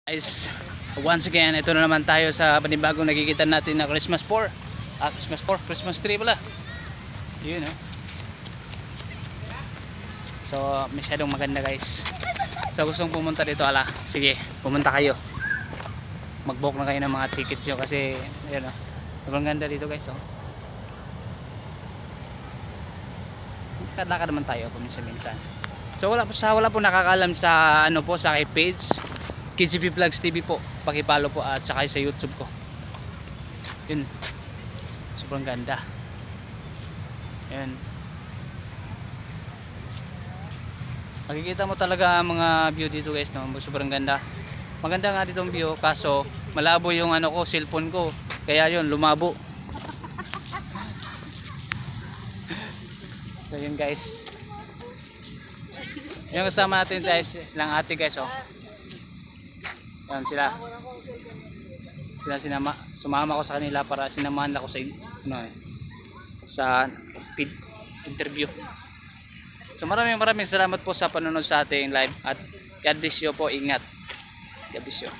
Guys, once again, ito na naman tayo sa panibagong nakikita natin na Christmas 4. Christmas tree pala. Yun, oh. So, masyadong maganda, guys. So, gustong pumunta dito, sige, pumunta kayo. Mag-book na kayo ng mga tickets nyo kasi, yun, oh. Sobrang ganda dito, guys, oh. Lakad naman tayo paminsan-minsan. So, wala po nakakaalam sa ano po, sa aking page. KGP Vlogs TV po, pakipalo po at saka sa YouTube ko. Yun, sobrang ganda. Yun, makikita mo talaga ang mga view dito, guys, no? Sobrang ganda. Maganda nga dito ang view, kaso malabo yung ano ko, cellphone ko, kaya yun, lumabo. So yun, guys, yung kasama natin guys, silang ate, guys, oh. Yan sila sumama ko sa kanila para sinamahan ako sa sa interview. So maraming salamat po sa panonood sa ating live at God bless you po, ingat. God bless you.